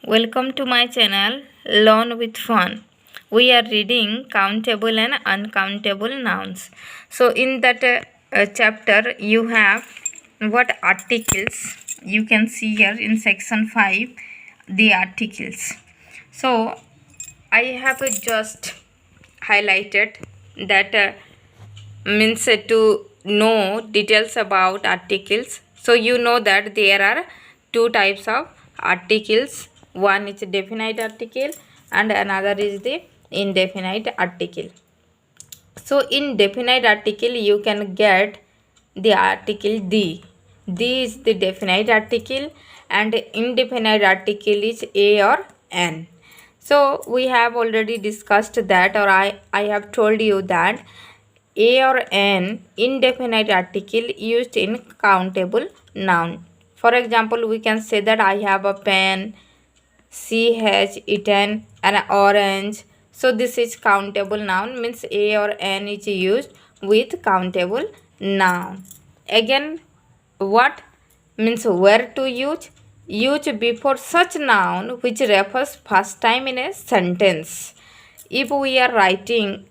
Welcome to my channel Learn with Fun. We are reading countable and uncountable nouns. So in that chapter you have what articles you can see here in section 5, the articles. So I have just highlighted that means to know details about articles. So you know that there are two types of articles. One is definite article and another is the indefinite article. So in definite article you can get the article the. The is the definite article and indefinite article is a or an. So we have already discussed that, or I have told you that a or an indefinite article used in countable noun. For example, we can say that I have a pen, she has eaten an orange. So this is countable noun, means a or an is used with countable noun. Again, what means where to use? Use before such noun which refers first time in a sentence. If we are writing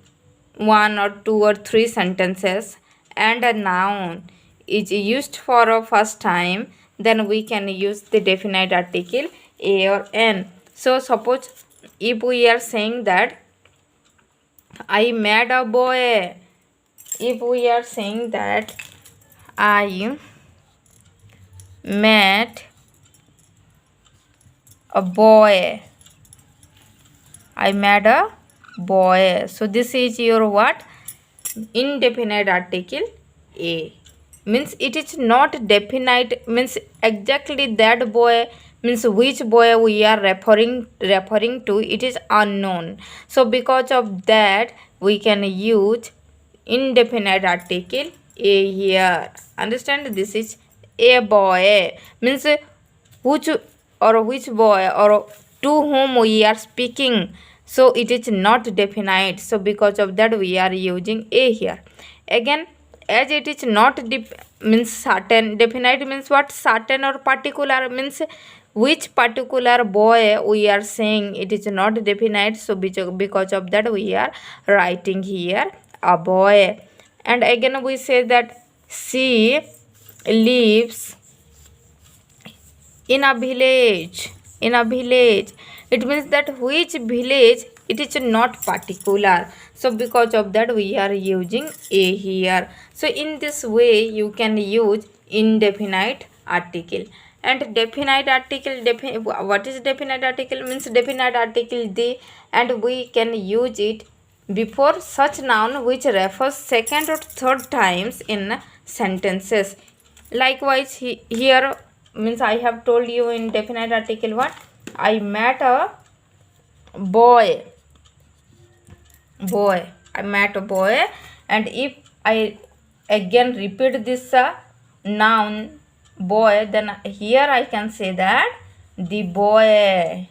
one or two or three sentences and a noun is used for a first time, then we can use the definite article a or n. So suppose if we are saying that I met a boy, if we are saying that I met a boy, I met a boy. So this is your what? Indefinite article a. Means it is not definite, means exactly that boy, means which boy we are referring to, it is unknown. So because of that we can use indefinite article a here. Understand? This is a boy, means which boy or to whom we are speaking. So it is not definite, so because of that we are using a here. Again, as it is not means certain, definite means what? Certain or particular, means which particular boy we are saying, it is not definite, so because of that we are writing here a boy. And again we say that she lives in a village. In a village, it means that which village, it is not particular, so because of that we are using a here. So in this way you can use indefinite article. And definite article, what is definite article? Means definite article the, and we can use it before such noun which refers second or third times in sentences. Likewise here, means I have told you in definite article what? I met a boy. I met a boy. And if I again repeat this noun boy, then here I can say that the boy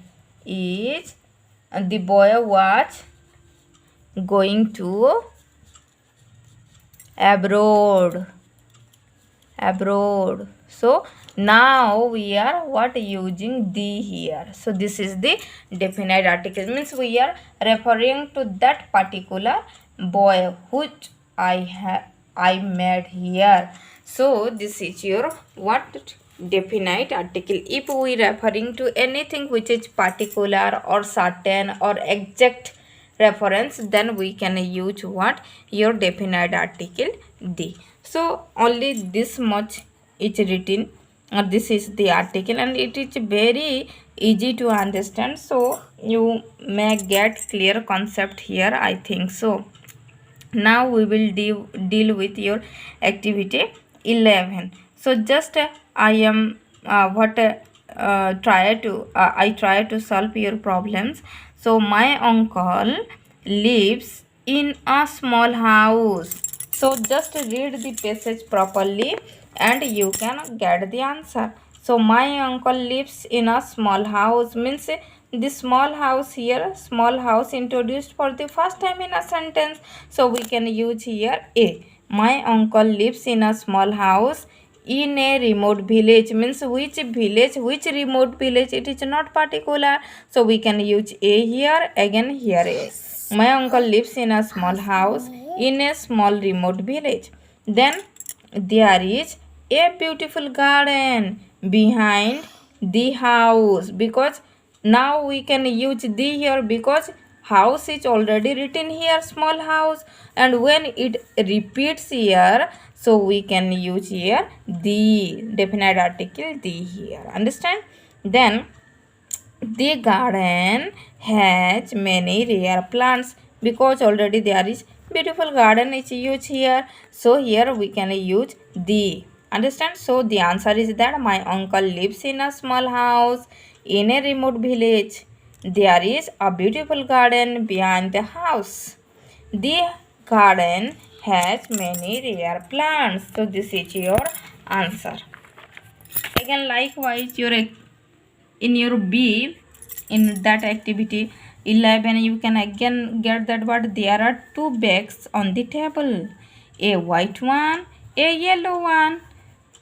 was going to abroad. So now we are what? Using the here. So this is the definite article, means we are referring to that particular boy which I met here. So this is your what? Definite article. If we referring to anything which is particular or certain or exact reference, then we can use what? Your definite article the. So only this much is written, this is the article, and it is very easy to understand, so you may get clear concept here, I think so. Now we will deal with your activity 11. So just I am I try to solve your problems. So my uncle lives in a small house. So just read the passage properly and you can get the answer. So my uncle lives in a small house, means the small house here, small house introduced for the first time in a sentence, so we can use here a. My uncle lives in a small house in a remote village means which village, which remote village, it is not particular, so we can use a here. Again here a. My uncle lives in a small house in a small remote village. Then there is a beautiful garden behind the house, because now we can use the here because house is already written here, small house, and when it repeats here, so we can use here the definite article the here. Understand? Then the garden has many rare plants, because already there is beautiful garden is used here, so here we can use the. Understand? So the answer is that my uncle lives in a small house in a remote village. There is a beautiful garden behind the house. The garden has many rare plants. So this is your answer. Again, likewise, in your B, in that activity 11, you can again get that word. There are two bags on the table, a white one, a yellow one.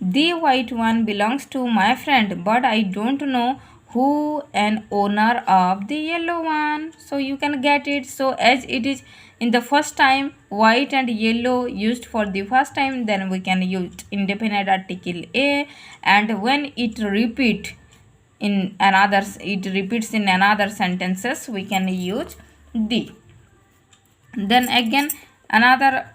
The white one belongs to my friend, but I don't know who an owner of the yellow one. So you can get it. So as it is in the first time, white and yellow used for the first time, then we can use indefinite article a, and when it repeats in another sentences, we can use the. Then again another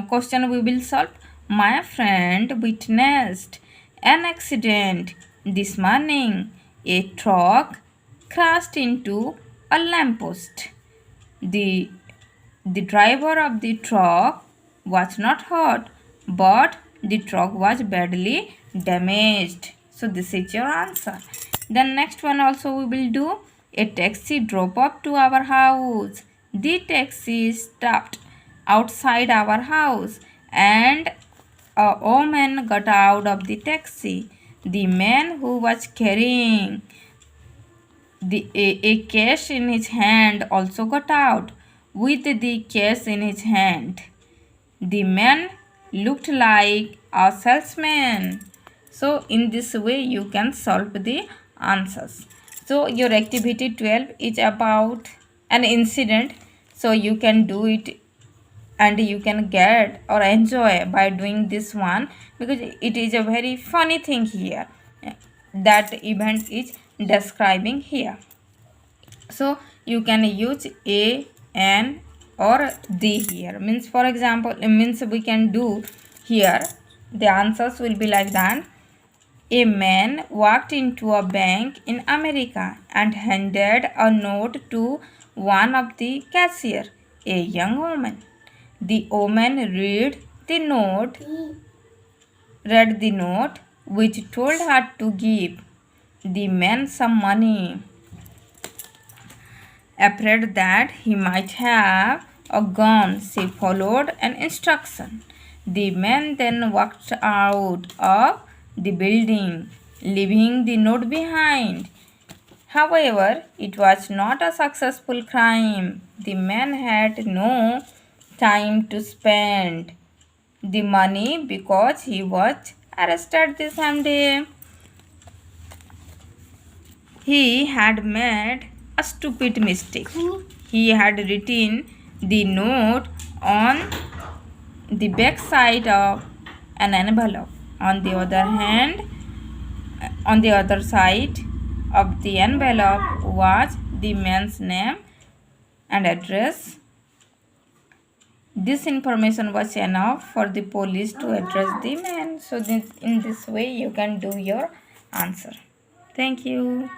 question we will solve. My friend witnessed an accident this morning. A truck crashed into a lamppost. The driver of the truck was not hurt, but the truck was badly damaged. So this is your answer. Then next one also we will do. A taxi drove up to our house. The taxi stopped outside our house, and a woman got out of the taxi. The man who was carrying a cash in his hand also got out with the cash in his hand. The man looked like a salesman. So in this way you can solve the answers. So your activity 12 is about an incident. So you can do it and you can get or enjoy by doing this one, because it is a very funny thing here that event is describing here. So you can use a, an, or the here. Means for example, means we can do here the answers will be like that. A man walked into a bank in America and handed a note to one of the cashier, a young woman. The woman read the note, which told her to give the man some money. Afraid that he might have a gun, she followed an instruction. The man then walked out of the building, leaving the note behind. However, it was not a successful crime. The man had no time to spend the money because he was arrested the same day. He had made a stupid mistake. He had written the note on the back side of an envelope. On the other side of the envelope was the man's name and address. This information was enough for the police to address the man. So in this way you can do your answer. Thank you.